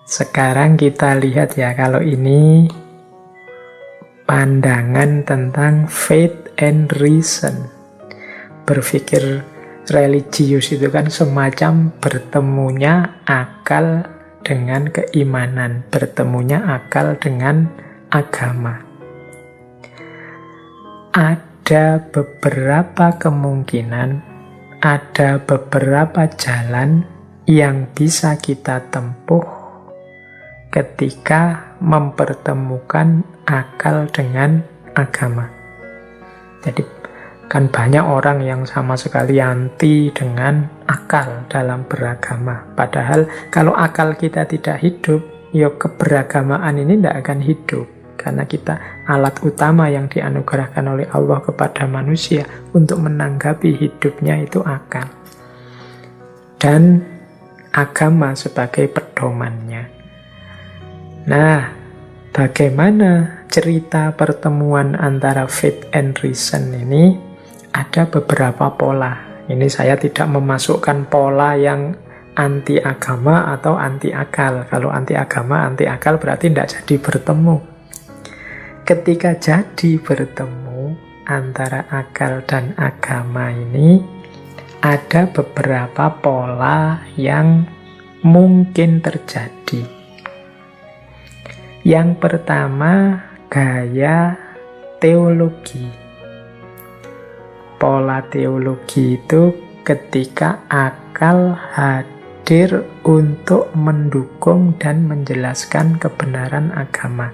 Sekarang kita lihat ya, kalau ini pandangan tentang faith and reason. Berpikir religius itu kan semacam bertemunya akal dengan keimanan, bertemunya akal dengan agama. Ada beberapa kemungkinan, ada beberapa jalan yang bisa kita tempuh ketika mempertemukan akal dengan agama. Jadi kan banyak orang yang sama sekali anti dengan akal dalam beragama. Padahal kalau akal kita tidak hidup, ya keberagamaan ini tidak akan hidup. Karena kita alat utama yang dianugerahkan oleh Allah kepada manusia untuk menanggapi hidupnya itu akal. Dan agama sebagai pedomannya. Nah, bagaimana cerita pertemuan antara faith and reason ini? Ada beberapa pola. Ini saya tidak memasukkan pola yang anti agama atau anti akal. Kalau anti agama, anti akal berarti tidak jadi bertemu. Ketika jadi bertemu antara akal dan agama ini, ada beberapa pola yang mungkin terjadi. Yang pertama, gaya teologi. Pola teologi itu ketika akal hadir untuk mendukung dan menjelaskan kebenaran agama.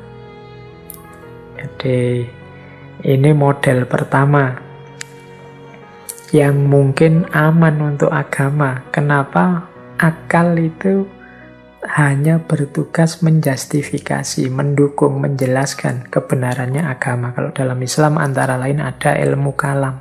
Jadi ini model pertama yang mungkin aman untuk agama. Kenapa? Akal itu hanya bertugas menjustifikasi, mendukung, menjelaskan kebenarannya agama. Kalau dalam Islam antara lain ada ilmu kalam.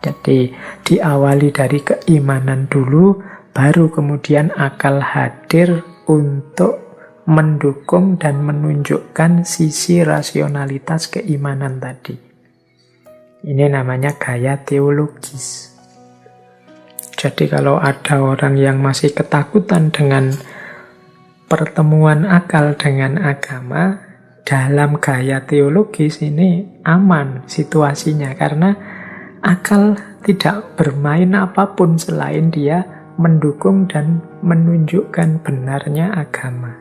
Jadi diawali dari keimanan dulu, baru kemudian akal hadir untuk mendukung dan menunjukkan sisi rasionalitas keimanan tadi. Ini namanya gaya teologis. Jadi kalau ada orang yang masih ketakutan dengan pertemuan akal dengan agama, dalam gaya teologis ini aman situasinya, karena akal tidak bermain apapun selain dia mendukung dan menunjukkan benarnya agama.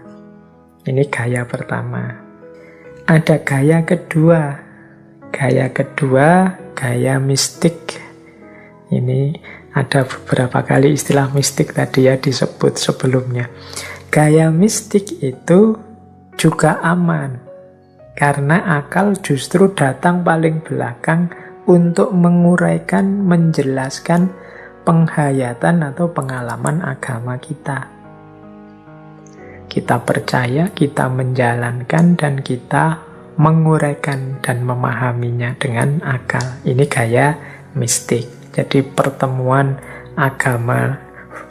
Ini gaya pertama. Ada gaya kedua. Gaya kedua, gaya mistik. Ini ada beberapa kali istilah mistik tadi ya disebut sebelumnya. Gaya mistik itu juga aman. Karena akal justru datang paling belakang untuk menguraikan, menjelaskan penghayatan atau pengalaman agama kita. Kita percaya, kita menjalankan, dan kita menguraikan dan memahaminya dengan akal. Ini gaya mistik. Jadi pertemuan agama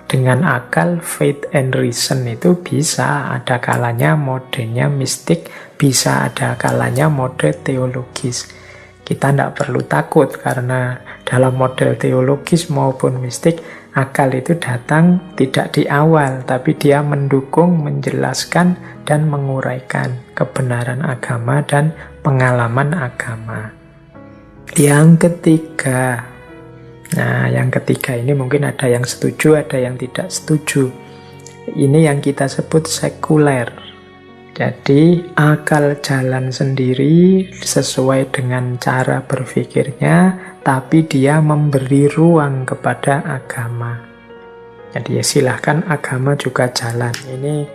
dengan akal, faith and reason itu bisa ada kalanya modenya mistik, bisa ada kalanya mode teologis. Kita tidak perlu takut karena dalam model teologis maupun mistik, akal itu datang tidak di awal, tapi dia mendukung, menjelaskan, dan menguraikan kebenaran agama dan pengalaman agama. Yang ketiga, nah yang ketiga ini mungkin ada yang setuju, ada yang tidak setuju. Ini yang kita sebut sekuler. Jadi akal jalan sendiri sesuai dengan cara berpikirnya, tapi dia memberi ruang kepada agama. Jadi ya silahkan agama juga jalan. Ini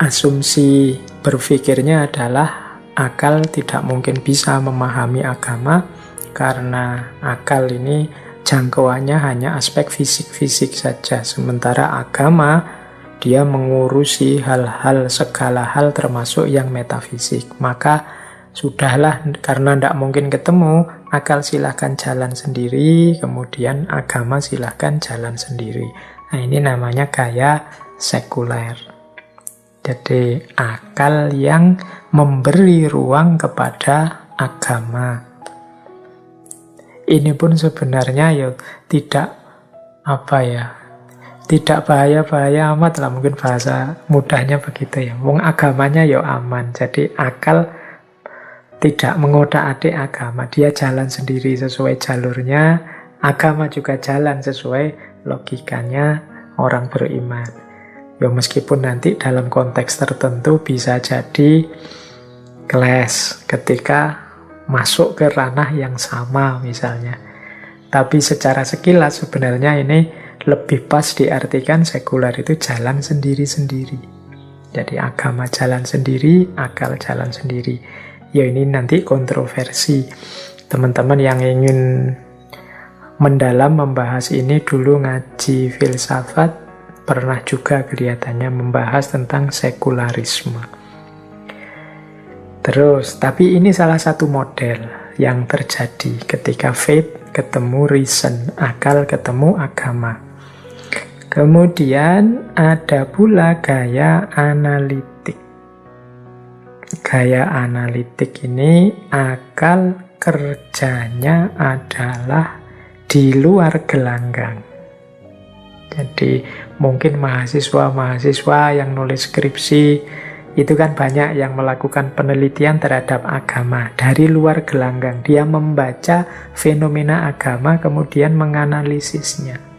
asumsi berpikirnya adalah akal tidak mungkin bisa memahami agama, karena akal ini jangkauannya hanya aspek fisik-fisik saja. Sementara agama dia mengurusi hal-hal, segala hal termasuk yang metafisik. Maka sudahlah, karena tidak mungkin ketemu, akal silahkan jalan sendiri, kemudian agama silahkan jalan sendiri. Nah ini namanya gaya sekuler. Jadi akal yang memberi ruang kepada agama. Ini pun sebenarnya ya tidak tidak bahaya-bahaya amat lah, mungkin bahasa mudahnya begitu ya. Wong agamanya ya aman, jadi akal tidak mengotak-atik agama. Dia jalan sendiri sesuai jalurnya, agama juga jalan sesuai logikanya orang beriman. Ya meskipun nanti dalam konteks tertentu bisa jadi clash ketika masuk ke ranah yang sama misalnya. Tapi secara sekilas sebenarnya ini lebih pas diartikan sekuler itu jalan sendiri-sendiri. Jadi agama jalan sendiri, akal jalan sendiri. Ya ini nanti kontroversi. Teman-teman yang ingin mendalam membahas ini dulu ngaji filsafat, pernah juga kelihatannya membahas tentang sekularisme. Terus, tapi ini salah satu model yang terjadi ketika faith ketemu reason, akal ketemu agama. Kemudian ada pula gaya analitik. Gaya analitik ini akal kerjanya adalah di luar gelanggang. Jadi mungkin mahasiswa-mahasiswa yang nulis skripsi itu kan banyak yang melakukan penelitian terhadap agama dari luar gelanggang. Dia membaca fenomena agama kemudian menganalisisnya.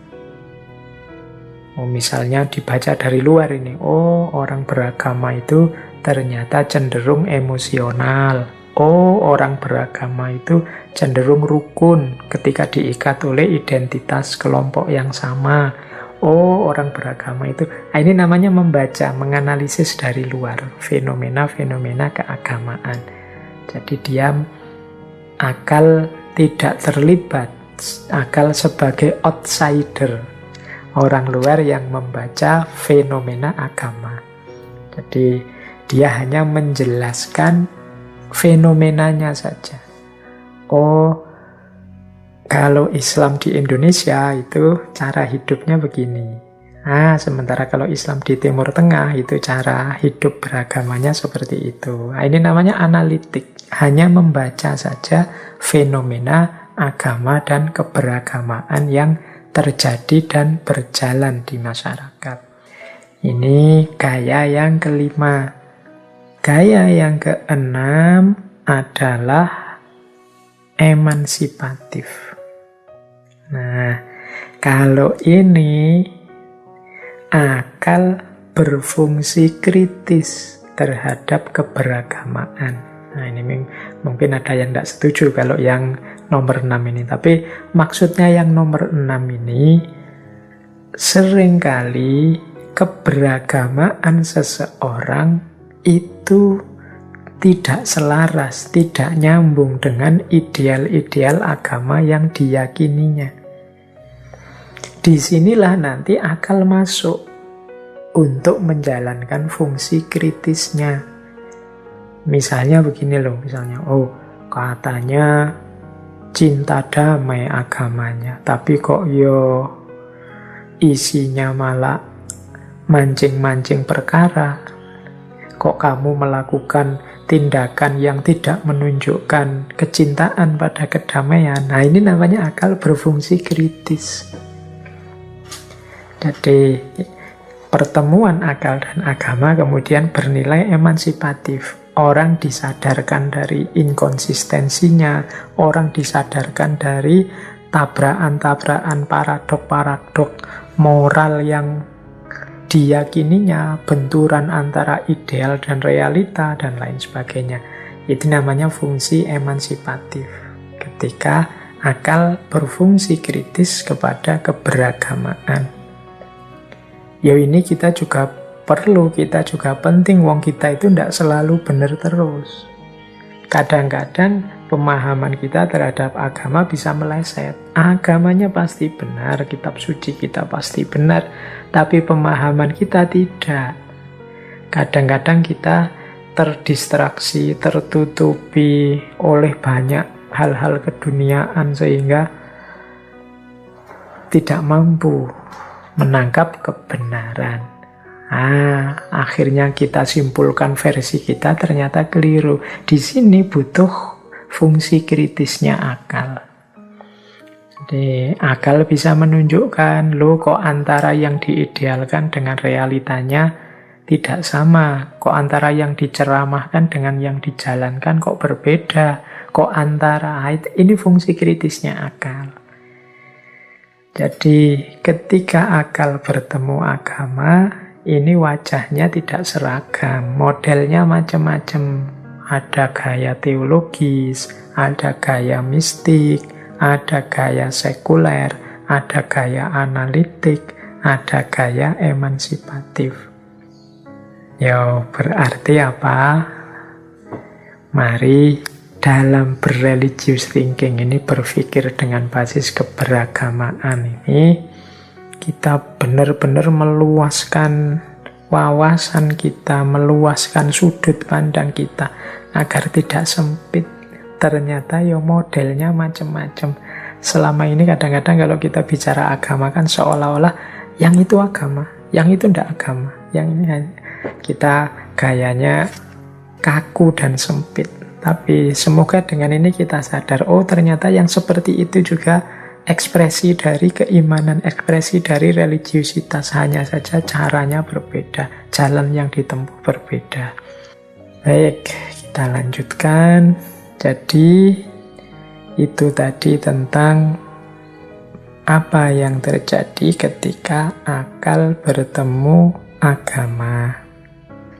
Misalnya dibaca dari luar ini, orang beragama itu ternyata cenderung emosional. Orang beragama itu cenderung rukun ketika diikat oleh identitas kelompok yang sama. Orang beragama itu, ini namanya membaca, menganalisis dari luar fenomena-fenomena keagamaan. Jadi dia akal tidak terlibat, akal sebagai outsider, orang luar yang membaca fenomena agama. Jadi dia hanya menjelaskan fenomenanya saja. Kalau Islam di Indonesia itu cara hidupnya begini. Sementara kalau Islam di Timur Tengah itu cara hidup beragamanya seperti itu. Ini namanya analitik. Hanya membaca saja fenomena agama dan keberagamaan yang terjadi dan berjalan di masyarakat. Ini gaya yang kelima. Gaya yang keenam adalah emansipatif. Nah, kalau ini akal berfungsi kritis terhadap keberagamaan. Nah, ini mungkin ada yang tidak setuju kalau yang nomor 6 ini. Tapi maksudnya yang nomor 6 ini, seringkali keberagamaan seseorang itu tidak selaras, tidak nyambung dengan ideal-ideal agama yang diyakininya. Disinilah nanti akal masuk untuk menjalankan fungsi kritisnya. Misalnya begini loh, misalnya, katanya cinta damai agamanya, tapi kok isinya malah mancing-mancing perkara. Kok kamu melakukan tindakan yang tidak menunjukkan kecintaan pada kedamaian? Nah, ini namanya akal berfungsi kritis. Jadi pertemuan akal dan agama kemudian bernilai emansipatif. Orang disadarkan dari inkonsistensinya, orang disadarkan dari tabrakan-tabrakan, paradok-paradok moral yang diyakininya, benturan antara ideal dan realita, dan lain sebagainya. Itu namanya fungsi emansipatif. Ketika akal berfungsi kritis kepada keberagamaan. Ini kita juga perlu, kita juga penting. Wong kita itu tidak selalu benar terus. Kadang-kadang pemahaman kita terhadap agama bisa meleset. Agamanya pasti benar, kitab suci kita pasti benar, tapi pemahaman kita tidak. Kadang-kadang kita terdistraksi, tertutupi oleh banyak hal-hal keduniaan sehingga tidak mampu menangkap kebenaran. Akhirnya kita simpulkan versi kita ternyata keliru. Di sini butuh fungsi kritisnya akal. Jadi akal bisa menunjukkan, loh kok antara yang diidealkan dengan realitanya tidak sama. Kok antara yang diceramahkan dengan yang dijalankan kok berbeda. Kok antara, ini fungsi kritisnya akal. Jadi ketika akal bertemu agama, ini wajahnya tidak seragam. Modelnya macam-macam. Ada gaya teologis, ada gaya mistik, ada gaya sekuler, ada gaya analitik, ada gaya emansipatif. Ya, berarti apa? Mari dalam berreligious thinking ini, berpikir dengan basis keberagamaan ini, kita benar-benar meluaskan wawasan kita, meluaskan sudut pandang kita, agar tidak sempit. Ternyata ya modelnya macam-macam. Selama ini kadang-kadang kalau kita bicara agama kan seolah-olah yang itu agama, yang itu tidak agama. Yang ini kita gayanya kaku dan sempit. Tapi semoga dengan ini kita sadar, oh ternyata yang seperti itu juga ekspresi dari keimanan, ekspresi dari religiusitas. Hanya saja caranya berbeda, jalan yang ditempuh berbeda. Baik, kita lanjutkan. Jadi itu tadi tentang apa yang terjadi ketika akal bertemu agama.